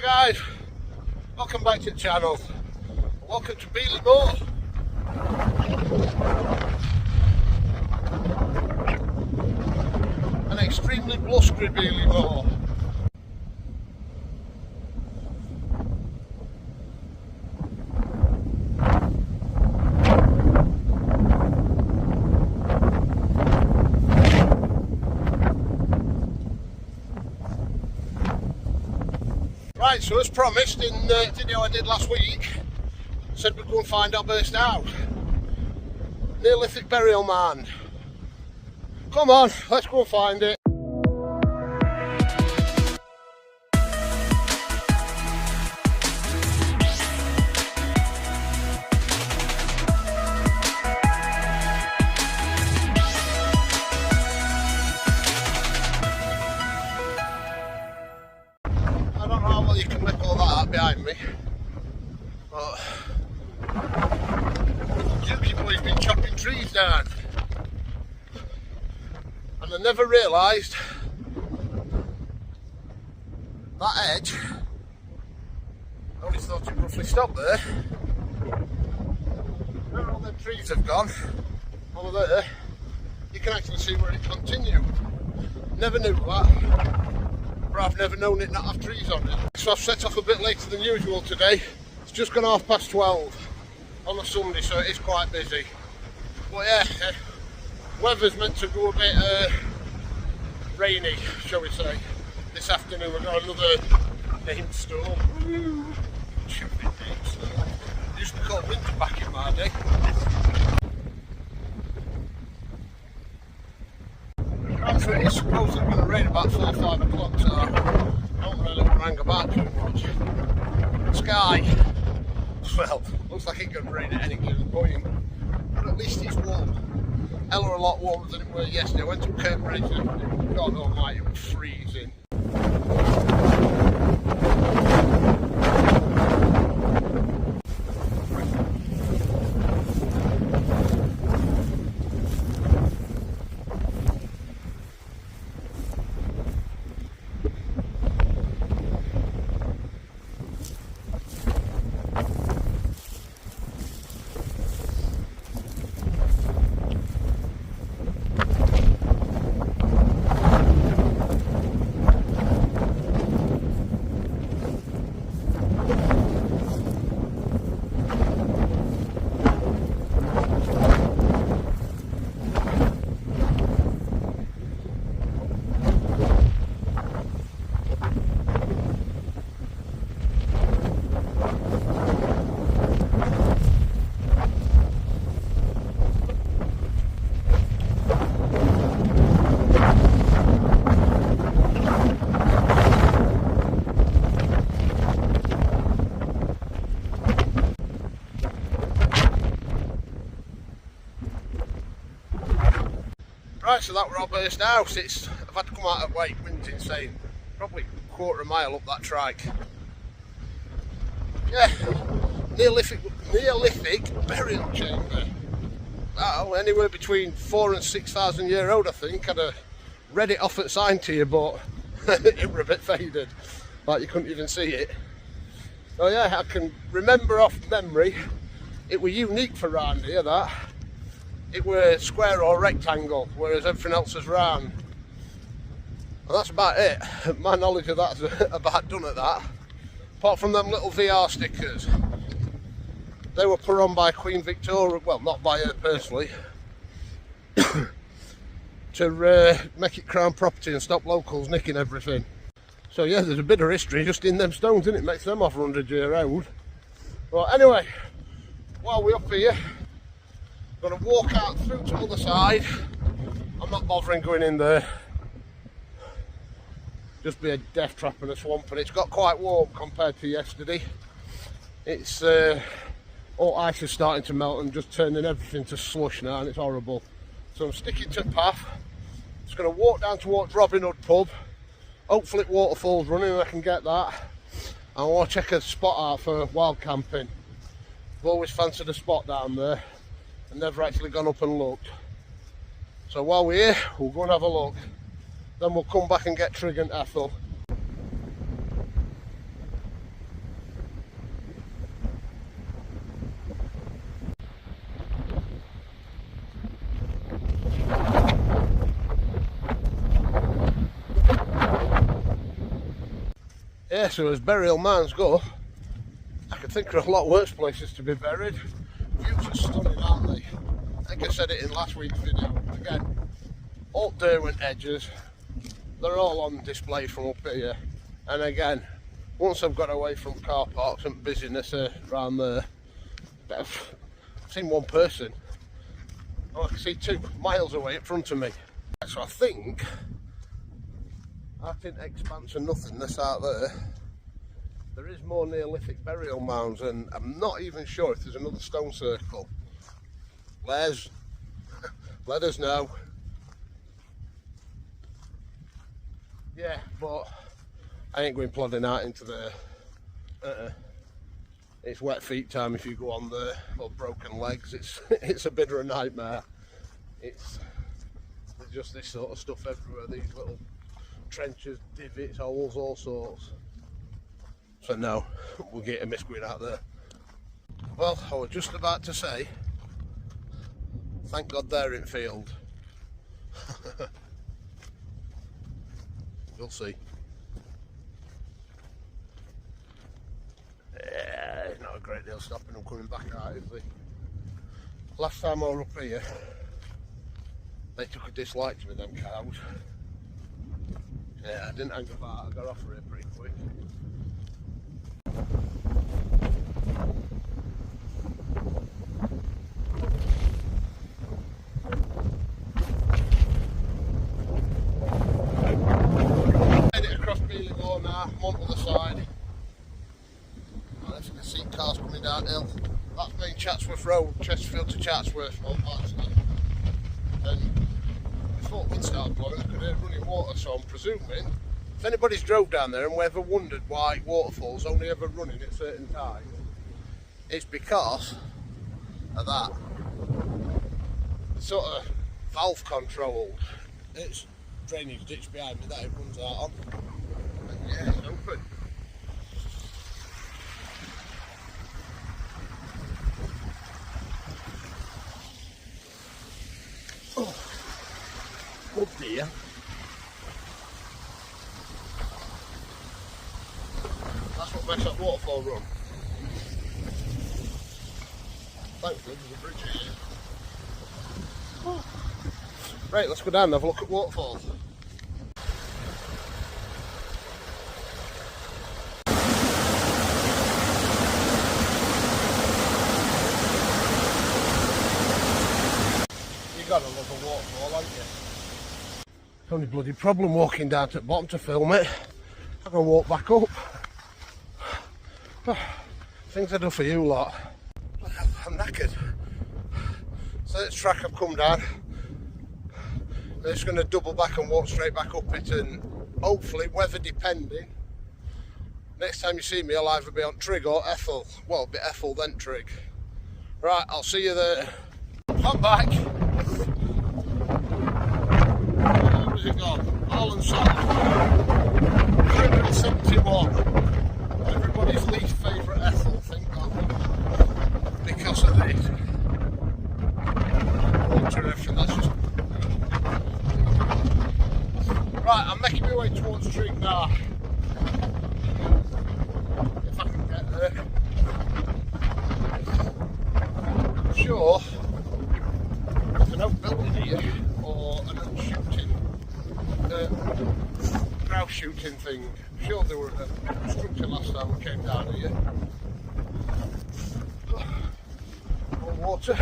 Hi guys, welcome back to the channel. Welcome to Beeley Moor. An extremely blustery Beeley Moor. Right, so as promised in the video I did last week, I said we'd go and find our burst out. Neolithic burial mound. Come on, let's go and find it. You can make all that out behind me, but Dukey boy's been chopping trees down, and I never realised that edge. I always thought it roughly stopped there. Where all the trees have gone, over there, you can actually see where it continued. Never knew that. I've never known it not have trees on it. So I've set off a bit later than usual today. It's just gone 12:30 on a Sunday, so it is quite busy. But yeah, weather's meant to go a bit rainy, shall we say. This afternoon we've got another named storm. Used to call winter back in my day. So it's supposedly going to rain about 4 or 5 o'clock, so I don't really want to hang about too much. The sky, well, looks like it's going to rain at any given point, but at least it's warm. Hell, a lot warmer than it was yesterday. I went to Cambridge and God almighty, it was freezing. Right, so that were our burst house. I've had to come out at weight, wind's insane. Probably a quarter of a mile up that trike. Yeah, Neolithic burial chamber. Oh, anywhere between 4,000 and 6,000 year old, I think. I'd have read it off at sign to you, but it were a bit faded, like you couldn't even see it. So yeah, I can remember off memory, it were unique for round here, that. It were square or rectangle, whereas everything else is round. And that's about it. My knowledge of that's about done at that. Apart from them little VR stickers. They were put on by Queen Victoria, well, not by her personally, to make it crown property and stop locals nicking everything. So yeah, there's a bit of history just in them stones, and it makes them over 100 year old. Well, anyway, while we're up here, I'm going to walk out through to the other side. I'm not bothering going in there. Just be a death trap and a swamp, and it's got quite warm compared to yesterday. It's all ice is starting to melt and just turning everything to slush now, and it's horrible. So I'm sticking to the path. Just going to walk down towards Robin Hood pub. Hopefully waterfall's running and I can get that. I want to check a spot out for wild camping. I've always fancied a spot down there and never actually gone up and looked. So while we're here, we'll go and have a look. Then we'll come back and get Trig and Ethel. Yeah, so as burial mounds go, I could think of a lot worse places to be buried. Views are stunning, aren't they? I think I said it in last week's video. Again, all Derwent edges, they're all on display from up here. And again, once I've got away from car parks and busyness around there, I've seen one person. Oh, I can see 2 miles away in front of me. So I think in expanse and nothingness out there is more Neolithic burial mounds, and I'm not even sure if there's another stone circle. Les, let us know. Yeah, but I ain't going plodding out into there. It's wet feet time if you go on there, or broken legs. It's a bit of a nightmare. There's just this sort of stuff everywhere. These little trenches, divots, holes, all sorts. So no, we'll get a miss going out there. Well, I was just about to say, thank God they're in field. You'll see. Yeah, it's not a great deal stopping them coming back out, is there? Last time I was up here, they took a dislike to me, them cows. Yeah, I didn't hang about, I got off of it pretty quick. Heading across Beeley Moor now, I'm on the other side. And as you can see, cars coming downhill. That's main Chatsworth Road, Chesterfield to Chatsworth, all parts of that. And before the wind started blowing, I could hear running water, so I'm presuming if anybody's drove down there and we ever wondered why waterfalls only ever running at certain times, it's because of that. It's sort of valve controlled. It's drainage ditch behind me that it runs out on. And yeah, it's open. Oh, oh dear. That's what makes that waterfall run. Thankfully there's a bridge here. Oh. Right, let's go down and have a look at waterfalls. You gotta love a waterfall, haven't you? The only bloody problem walking down to the bottom to film it, I'm gonna walk back up. Things I do for you lot. I'm knackered. So this track I've come down. I'm just going to double back and walk straight back up it, and hopefully, weather depending, next time you see me I'll either be on Trig or Ethel. Well, it'll be Ethel then Trig. Right, I'll see you there. I'm back. Where's it gone? Holland South. 371. Everybody's least favourite Ethel, thank God. Because of this. Water and everything, that's just... Right, I'm making my way towards Trig now. If I can get there. I'm sure there's an oak building here, or an oak shooting, grouse shooting thing. I'm sure there were a construction last time we came down here. More water.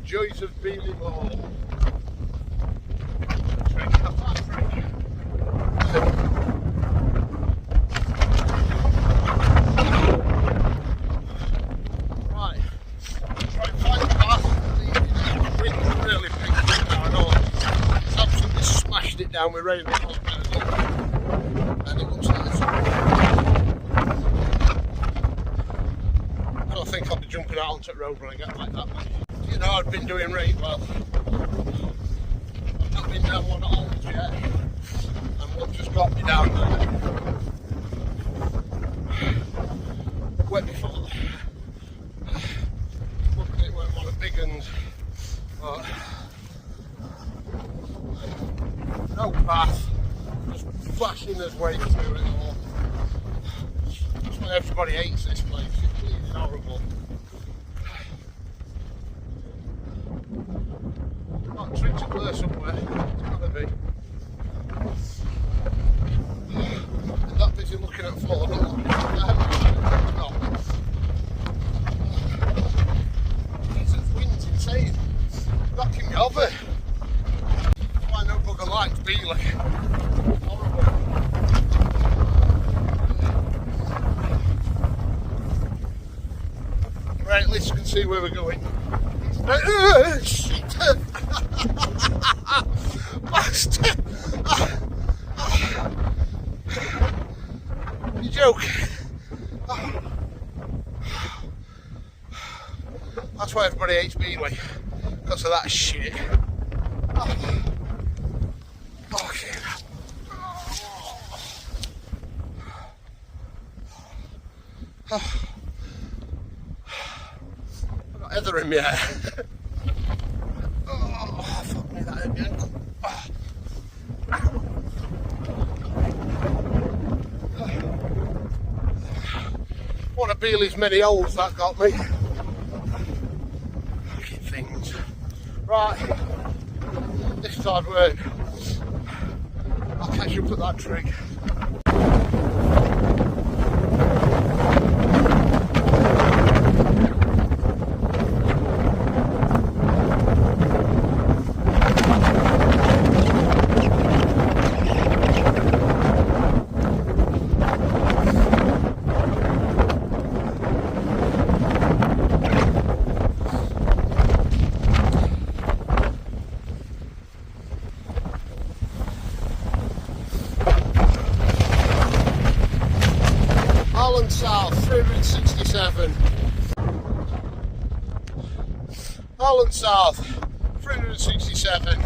Joys of Beeley Moor. Right, find the path. Wind really picked it now, I know. It's absolutely smashed it down with rain. And it looks like it's... I don't think I'll be jumping coming out onto the road when I get like that way. You know, I've been doing really well. I've not been down one at Holmes yet, and one just got me down there. Wet before. Looking at it went one of the big ones, but no path, just flashing his way through it all. That's why everybody hates this place. It's horrible. Oh, treats up there somewhere. It's gotta be. I'm that busy looking at the floor, not looking at the no. Jesus, wind's insane. Knocking me over. That's why no bugger likes Beeley. Horrible. Right, at least you can see where we're going. Shit! Bastard! You joking? That's why everybody hates Beeley, because of that shit. Fucking. I've got heather in my hair. Oh, fuck me, that hit my ankle. One of Beeley's many holes that got me. Fucking things. Right, this is hard work. I'll catch you up at that trig. South 367. Holland South 367.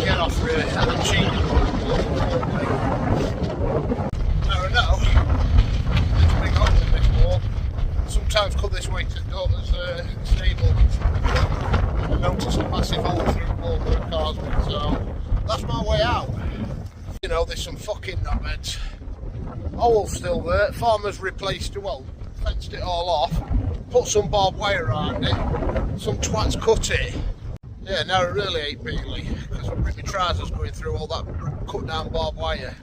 Get off really, I'm cheap. I know. There's a big hole in this wall. Sometimes come this way to daughter's stable. I noticed a massive hole through the wall where the car's been, so that's my way out. You know, there's some fucking knobheads. Hole's still there, farmers replaced it, well, fenced it all off, put some barbed wire around it, some twats cut it. Yeah, now I really hate Beeley, because I've ripped my trousers going through all that cut down barbed wire.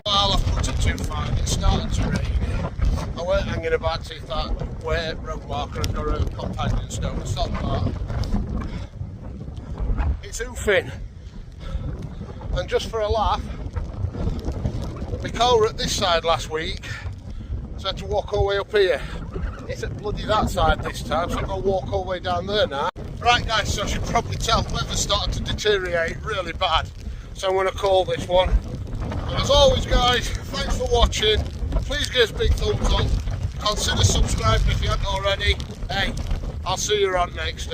Well, I've put it too far, it's starting to rain. I weren't hanging about to that way road marker and got a companion stone, stop that. It's oofing, and just for a laugh, my car were at this side last week, so I had to walk all the way up here. It's at bloody that side this time, so I've got to walk all the way down there now. Right guys, so I should probably tell the weather's starting to deteriorate really bad, so I'm going to call this one. And as always guys, thanks for watching, please give us a big thumbs up, consider subscribing if you haven't already. Hey, I'll see you around next.